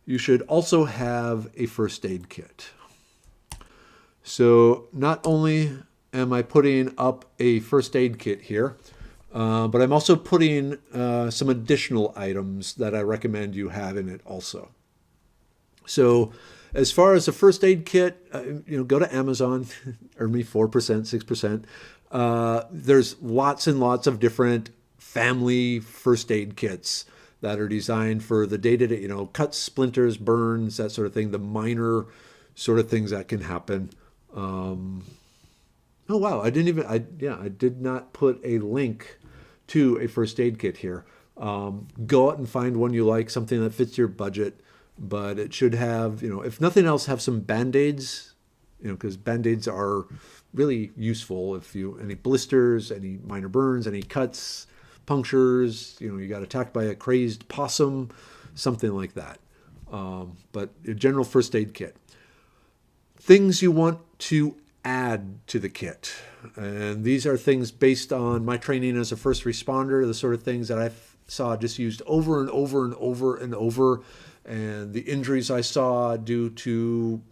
you should also have a first aid kit. So not only am I putting up a first aid kit here, but I'm also putting some additional items that I recommend you have in it also. So as far as a first aid kit, go to Amazon, earn me 4%, 6%. There's lots and lots of different family first aid kits that are designed for the day-to-day, cuts, splinters, burns, that sort of thing, the minor sort of things that can happen. Oh wow, I did not put a link to a first aid kit here. Go out and find one you like, something that fits your budget, but it should have, if nothing else, have some Band-Aids, because Band-Aids are really useful if any blisters, any minor burns, any cuts, punctures, you got attacked by a crazed possum, something like that. But a general first aid kit. Things you want to add to the kit. And these are things based on my training as a first responder, the sort of things that I saw just used over and over and over and over. And the injuries I saw due to,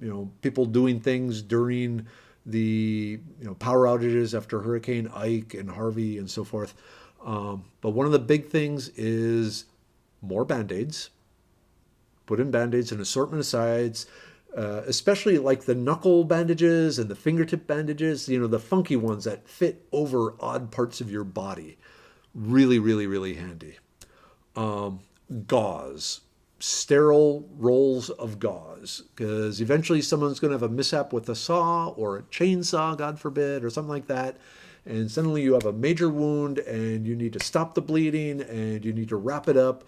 people doing things during the, power outages after Hurricane Ike and Harvey and so forth. But one of the big things is more Band-Aids. Put in Band-Aids, an assortment of sides, especially like the knuckle bandages and the fingertip bandages, the funky ones that fit over odd parts of your body. Really, really, really handy. Gauze. Sterile rolls of gauze, because eventually someone's going to have a mishap with a saw or a chainsaw, God forbid, or something like that. And suddenly you have a major wound and you need to stop the bleeding and you need to wrap it up.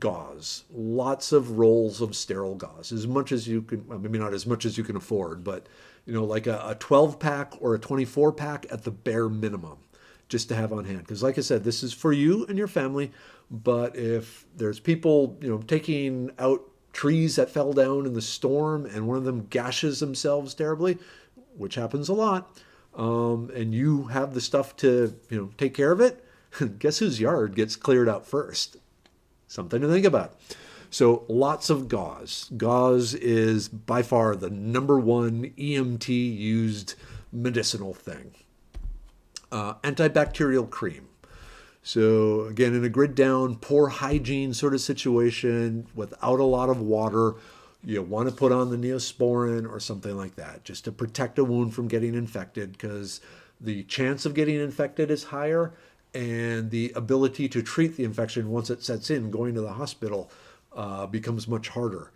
Gauze, lots of rolls of sterile gauze, as much as you can, maybe not as much as you can afford, but like a 12 pack or a 24 pack at the bare minimum, just to have on hand. Because like I said, this is for you and your family, but if there's people, taking out trees that fell down in the storm and one of them gashes themselves terribly, which happens a lot, and you have the stuff to, take care of it, guess whose yard gets cleared out first? Something to think about. So lots of gauze. Gauze is by far the number one EMT used medicinal thing. Antibacterial cream. So again, in a grid down, poor hygiene sort of situation without a lot of water, you want to put on the Neosporin or something like that, just to protect a wound from getting infected, because the chance of getting infected is higher, and the ability to treat the infection once it sets in, going to the hospital, becomes much harder.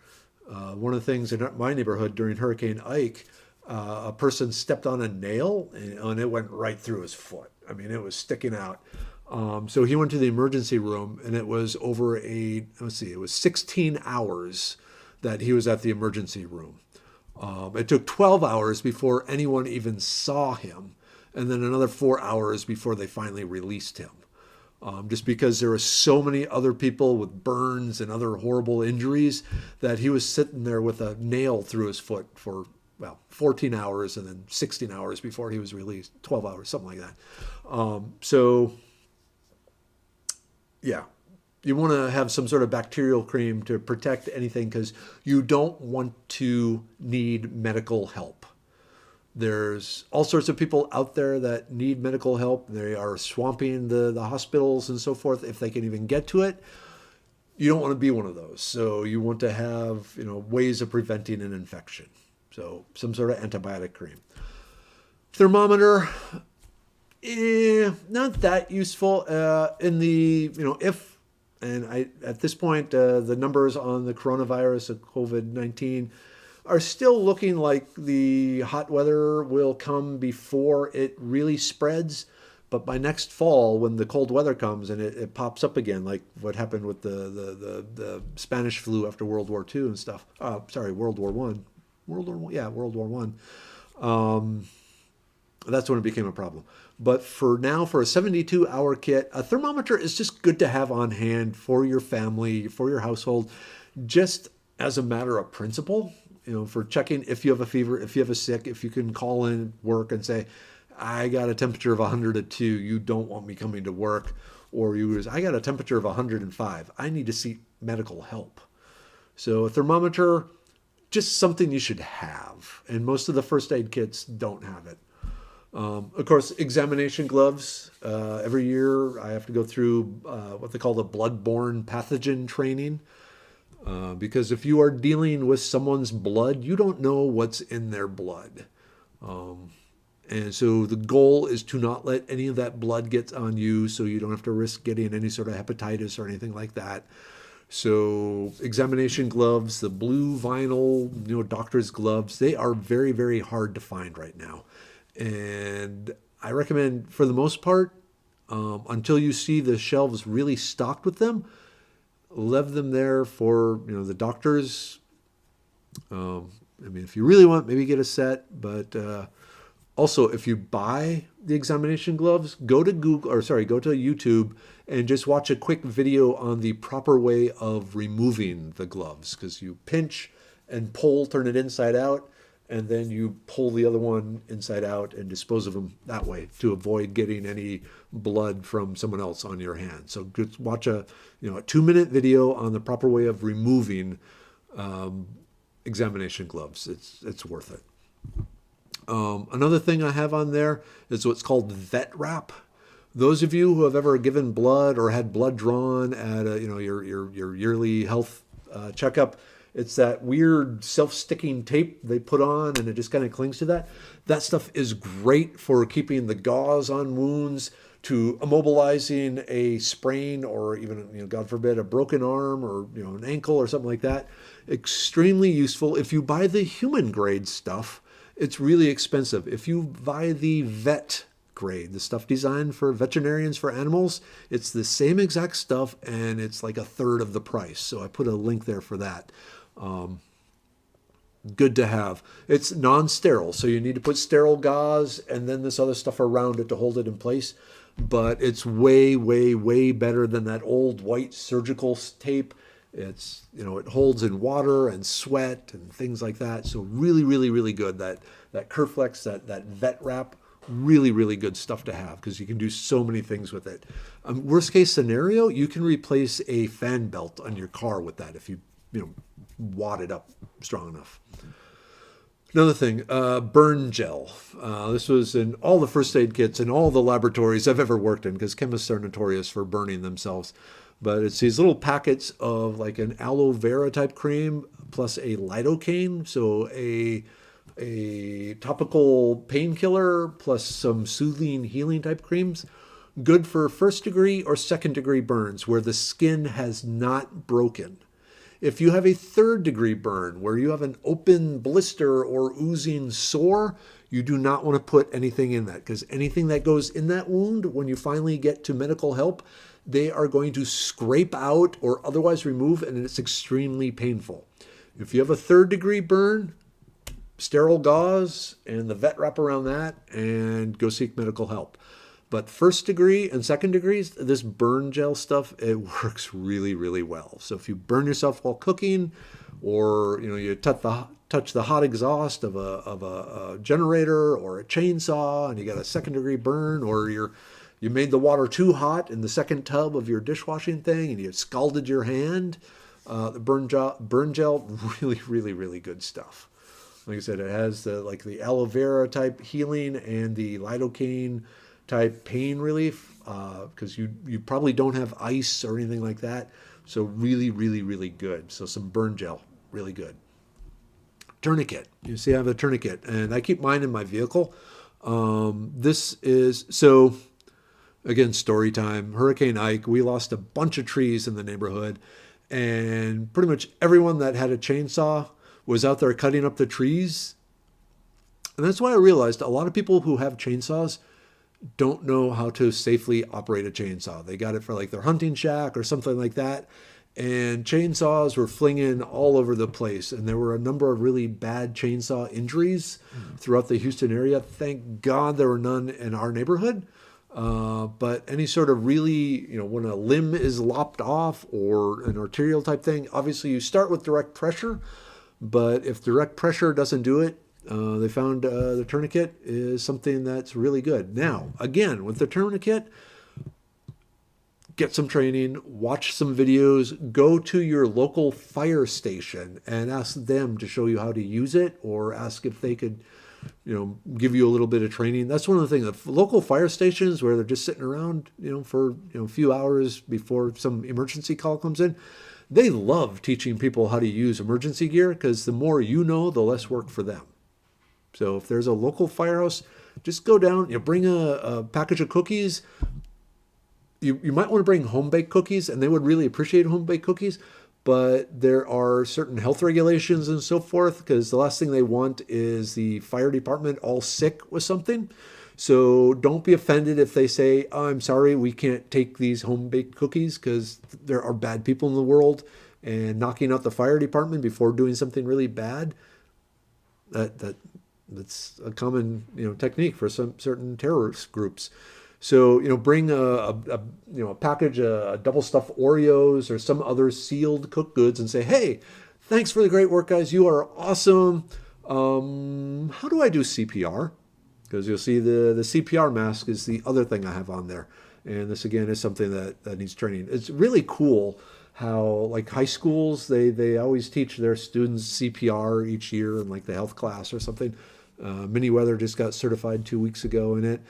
One of the things in my neighborhood during Hurricane Ike, a person stepped on a nail and it went right through his foot. I mean, it was sticking out. So he went to the emergency room, and it was over it was 16 hours that he was at the emergency room. It took 12 hours before anyone even saw him, and then another 4 hours before they finally released him. Just because there were so many other people with burns and other horrible injuries that he was sitting there with a nail through his foot for, 14 hours and then 16 hours before he was released, 12 hours, something like that. You want to have some sort of bacterial cream to protect anything, because you don't want to need medical help. There's all sorts of people out there that need medical help. They are swamping the hospitals and so forth if they can even get to it. You don't want to be one of those. So you want to have, ways of preventing an infection. So some sort of antibiotic cream. Thermometer, not that useful. In the, at this point, the numbers on the coronavirus of COVID-19 are still looking like the hot weather will come before it really spreads. But by next fall, when the cold weather comes and it pops up again, like what happened with the Spanish flu after World War II and stuff. World War One. World War One. That's when it became a problem. But for now, for a 72-hour kit, a thermometer is just good to have on hand for your family, for your household, just as a matter of principle. For checking if you have a fever, if you have a sick, if you can call in work and say, I got a temperature of 102, you don't want me coming to work. Or I got a temperature of 105, I need to seek medical help. So a thermometer, just something you should have. And most of the first aid kits don't have it. Of course, examination gloves. Every year I have to go through what they call the bloodborne pathogen training. Because if you are dealing with someone's blood, you don't know what's in their blood. And so the goal is to not let any of that blood get on you, so you don't have to risk getting any sort of hepatitis or anything like that. So examination gloves, the blue vinyl, doctor's gloves, they are very, very hard to find right now. And I recommend, for the most part, until you see the shelves really stocked with them, leave them there for the doctors. If you really want, maybe get a set. But also, if you buy the examination gloves, go to YouTube and just watch a quick video on the proper way of removing the gloves. Because you pinch and pull, turn it inside out, and then you pull the other one inside out and dispose of them that way to avoid getting any blood from someone else on your hand. So just watch a 2-minute video on the proper way of removing examination gloves. It's worth it. Another thing I have on there is what's called vet wrap. Those of you who have ever given blood or had blood drawn at your yearly health checkup, it's that weird self-sticking tape they put on, and it just kind of clings to that. That stuff is great for keeping the gauze on wounds, to immobilizing a sprain, or even, God forbid, a broken arm or an ankle or something like that. Extremely useful. If you buy the human grade stuff, it's really expensive. If you buy the vet grade, the stuff designed for veterinarians, for animals, it's the same exact stuff, and it's like a third of the price. So I put a link there for that. Good to have. It's non-sterile, so you need to put sterile gauze and then this other stuff around it to hold it in place. But it's way, way, way better than that old white surgical tape. It's, it holds in water and sweat and things like that. So really, really, really good. That Kerflex, that vet wrap, really, really good stuff to have, because you can do so many things with it. Worst case scenario, you can replace a fan belt on your car with that if you wad it up strong enough. Another thing, burn gel. This was in all the first aid kits in all the laboratories I've ever worked in, because chemists are notorious for burning themselves. But it's these little packets of like an aloe vera type cream plus a lidocaine, so a topical painkiller plus some soothing healing type creams. Good for 1st degree or 2nd degree burns where the skin has not broken. If you have a 3rd degree burn where you have an open blister or oozing sore, you do not want to put anything in that, because anything that goes in that wound, when you finally get to medical help, they are going to scrape out or otherwise remove, and it's extremely painful. If you have a 3rd degree burn, sterile gauze and the vet wrap around that, and go seek medical help. But 1st degree and 2nd degrees, this burn gel stuff, it works really, really well. So if you burn yourself while cooking, or you touch the hot exhaust of a generator or a chainsaw, and you got a 2nd degree burn, or you made the water too hot in the 2nd tub of your dishwashing thing, and you scalded your hand, the burn gel, really, really, really good stuff. Like I said, it has the aloe vera type healing and the lidocaine type pain relief, because you probably don't have ice or anything like that. So really, really, really good. So some burn gel, really good. Tourniquet. You see, I have a tourniquet, and I keep mine in my vehicle. This is, so again, story time. Hurricane Ike, we lost a bunch of trees in the neighborhood, and pretty much everyone that had a chainsaw was out there cutting up the trees. And that's why I realized a lot of people who have chainsaws don't know how to safely operate a chainsaw. They got it for their hunting shack or something like that. And chainsaws were flinging all over the place. And there were a number of really bad chainsaw injuries throughout the Houston area. Thank God there were none in our neighborhood. But any sort of really, when a limb is lopped off or an arterial type thing, obviously you start with direct pressure. But if direct pressure doesn't do it, they found the tourniquet is something that's really good. Now, again, with the tourniquet, get some training, watch some videos, go to your local fire station and ask them to show you how to use it, or ask if they could, give you a little bit of training. That's one of the things. The local fire stations where they're just sitting around, for a few hours before some emergency call comes in, they love teaching people how to use emergency gear, because the more you know, the less work for them. So if there's a local firehouse, just go down, bring a package of cookies. You might want to bring home-baked cookies, and they would really appreciate home-baked cookies, but there are certain health regulations and so forth, because the last thing they want is the fire department all sick with something. So don't be offended if they say, oh, I'm sorry, we can't take these home-baked cookies, because there are bad people in the world, and knocking out the fire department before doing something really bad, that's a common technique for some certain terrorist groups. So, bring a package of double stuffed Oreos or some other sealed cooked goods and say, hey, thanks for the great work, guys. You are awesome. How do I do CPR? Because you'll see the CPR mask is the other thing I have on there. And this, again, is something that needs training. It's really cool how, like, high schools, they always teach their students CPR each year in, like, the health class or something. Merriwether just got certified 2 weeks ago in it.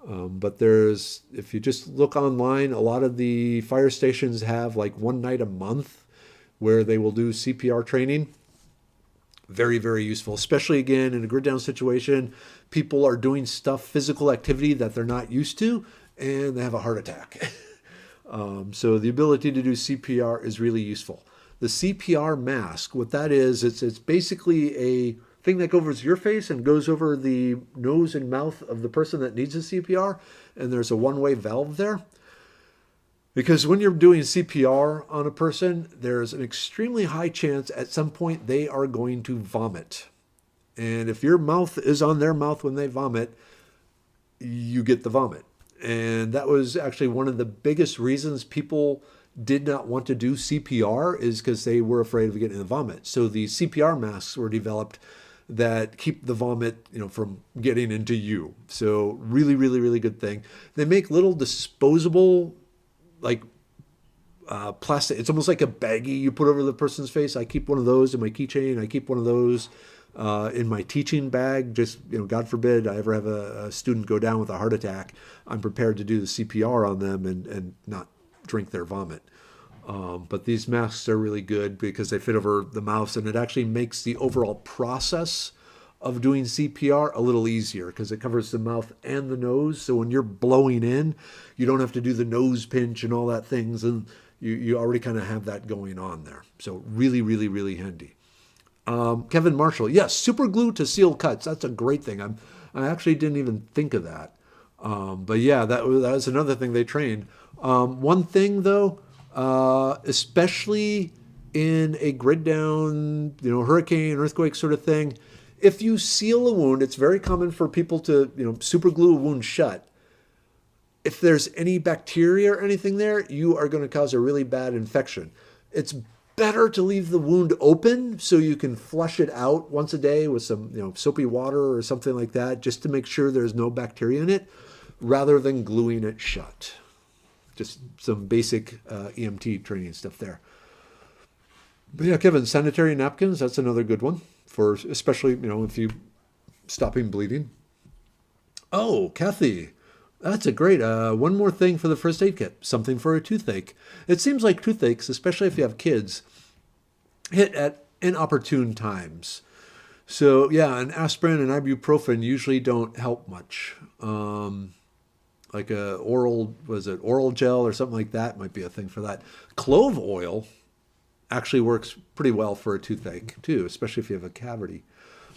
But if you just look online, a lot of the fire stations have like one night a month where they will do CPR training. Very, very useful, especially again in a grid down situation. People are doing physical activity that they're not used to, and they have a heart attack. So the ability to do CPR is really useful. The CPR mask, what that is, it's basically a thing that covers your face and goes over the nose and mouth of the person that needs a CPR, and there's a one-way valve there. Because when you're doing CPR on a person, there's an extremely high chance at some point they are going to vomit. And if your mouth is on their mouth when they vomit, you get the vomit. And that was actually one of the biggest reasons people did not want to do CPR, is because they were afraid of getting the vomit. So the CPR masks were developed that keep the vomit, from getting into you. So really, really, really good thing. They make little disposable, like plastic. It's almost like a baggie you put over the person's face. I keep one of those in my keychain. I keep one of those in my teaching bag. Just, God forbid I ever have a student go down with a heart attack, I'm prepared to do the CPR on them and not drink their vomit. But these masks are really good because they fit over the mouth, and it actually makes the overall process of doing CPR a little easier because it covers the mouth and the nose. So when you're blowing in, you don't have to do the nose pinch and all that things, and you already kind of have that going on there. So really, really, really handy. Kevin Marshall, yes, super glue to seal cuts. That's a great thing. I actually didn't even think of that. But yeah, that was another thing they trained. One thing though, especially in a grid down, hurricane, earthquake sort of thing, if you seal a wound, it's very common for people to, super glue a wound shut. If there's any bacteria or anything there, you are going to cause a really bad infection. It's better to leave the wound open so you can flush it out once a day with some, soapy water or something like that, just to make sure there's no bacteria in it, rather than gluing it shut. Just some basic EMT training stuff there. But yeah, Kevin, sanitary napkins, that's another good one for especially, if you stopping bleeding. Oh, Kathy, that's a great, one more thing for the first aid kit, something for a toothache. It seems like toothaches, especially if you have kids, hit at inopportune times. So yeah, an aspirin and ibuprofen usually don't help much. Like a oral gel or something like that might be a thing for that. Clove oil actually works pretty well for a toothache too, especially if you have a cavity.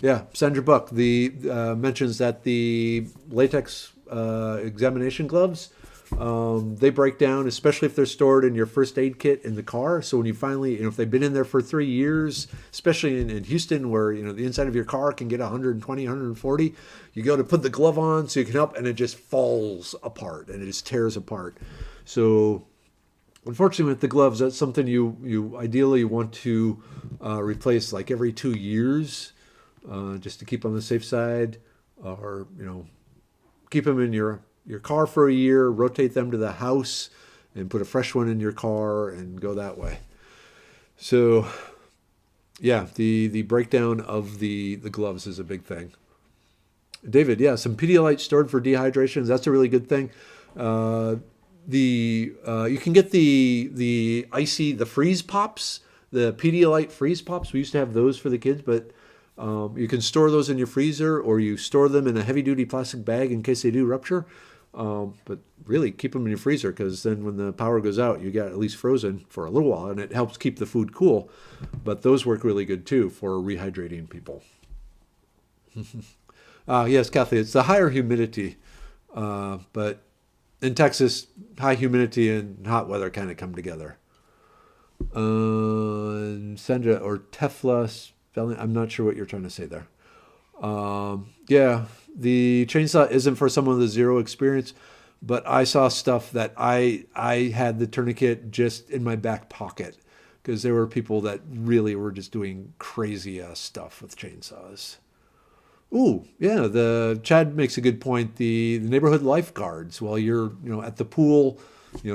Yeah, Sandra Buck mentions that the latex examination gloves, they break down, especially if they're stored in your first aid kit in the car. So when you finally, if they've been in there for 3 years, especially in Houston where, the inside of your car can get 120, 140, you go to put the glove on so you can help, and it just falls apart and it just tears apart. So unfortunately with the gloves, that's something you ideally want to replace like every 2 years, just to keep on the safe side, or, keep them in your car for a year, rotate them to the house, and put a fresh one in your car and go that way. So yeah, the breakdown of the gloves is a big thing. David, yeah, some Pedialyte stored for dehydrations. That's a really good thing. Uh, the You can get the freeze pops, the Pedialyte freeze pops. We used to have those for the kids, but you can store those in your freezer, or you store them in a heavy duty plastic bag in case they do rupture. But really, keep them in your freezer, because then when the power goes out, you got at least frozen for a little while, and it helps keep the food cool. But those work really good too for rehydrating people. Yes, Kathy, it's the higher humidity. But in Texas, high humidity and hot weather kind of come together. Sandra or Tefla spelling, I'm not sure what you're trying to say there. Yeah, the chainsaw isn't for someone with zero experience, but I saw stuff that I had the tourniquet just in my back pocket, because there were people that really were just doing crazy stuff with chainsaws. Ooh, yeah, the Chad makes a good point. The neighborhood lifeguards, while you're at the pool,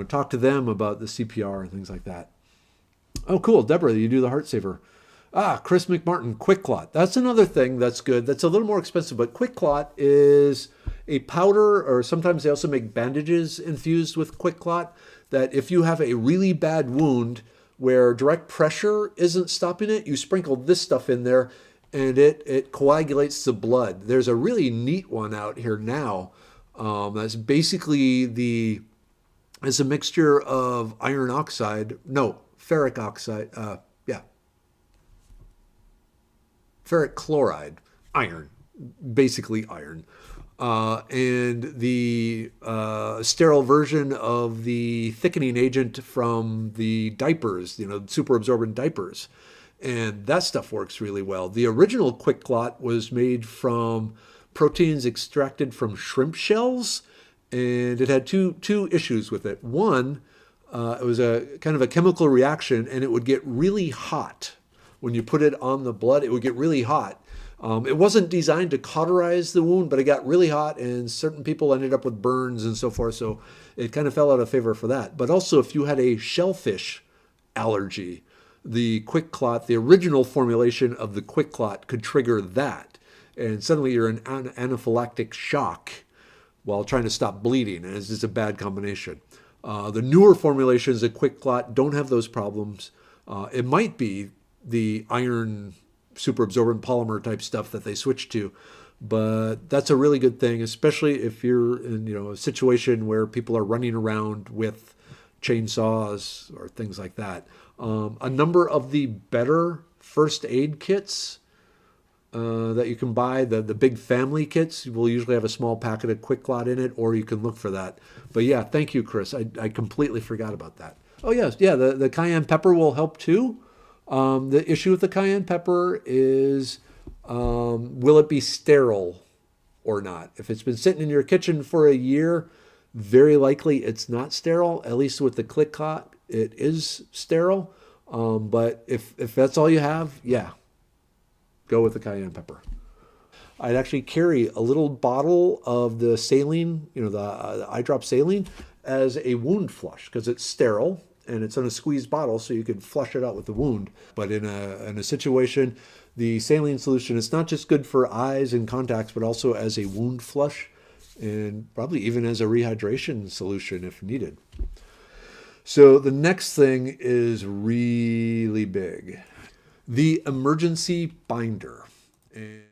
talk to them about the CPR and things like that. Oh, cool, Deborah, you do the heart saver. Chris McMartin, Quick Clot. That's another thing that's good. That's a little more expensive, but Quick Clot is a powder, or sometimes they also make bandages infused with Quick Clot, that if you have a really bad wound where direct pressure isn't stopping it, you sprinkle this stuff in there and it coagulates the blood. There's a really neat one out here now. That's basically it's a mixture of iron oxide, no, ferric oxide, yeah, ferric chloride, iron, basically iron, and the sterile version of the thickening agent from the diapers, super absorbent diapers. And that stuff works really well. The original Quick Clot was made from proteins extracted from shrimp shells, and it had two issues with it. One, it was a kind of a chemical reaction, and it would get really hot. When you put it on the blood, it would get really hot. It wasn't designed to cauterize the wound, but it got really hot, and certain people ended up with burns and so forth. So it kind of fell out of favor for that. But also, if you had a shellfish allergy, the Quick Clot, the original formulation of the Quick Clot, could trigger that. And suddenly you're in anaphylactic shock while trying to stop bleeding. And it's just a bad combination. The newer formulations of Quick Clot don't have those problems. It might be the iron superabsorbent polymer type stuff that they switched to. But that's a really good thing, especially if you're in a situation where people are running around with chainsaws or things like that. A number of the better first aid kits that you can buy, the big family kits, will usually have a small packet of Quick Clot in it, or you can look for that. But yeah, thank you, Chris. I completely forgot about that. Oh yes, yeah, the cayenne pepper will help too. The issue with the cayenne pepper is, will it be sterile or not? If it's been sitting in your kitchen for a year, very likely it's not sterile. At least with the Quick Clot, it is sterile. But if that's all you have, yeah, go with the cayenne pepper. I'd actually carry a little bottle of the saline, the eye drop saline, as a wound flush, because it's sterile and it's in a squeezed bottle, so you could flush it out with the wound. But in a situation, the saline solution is not just good for eyes and contacts, but also as a wound flush, and probably even as a rehydration solution if needed. So the next thing is really big. The emergency binder. And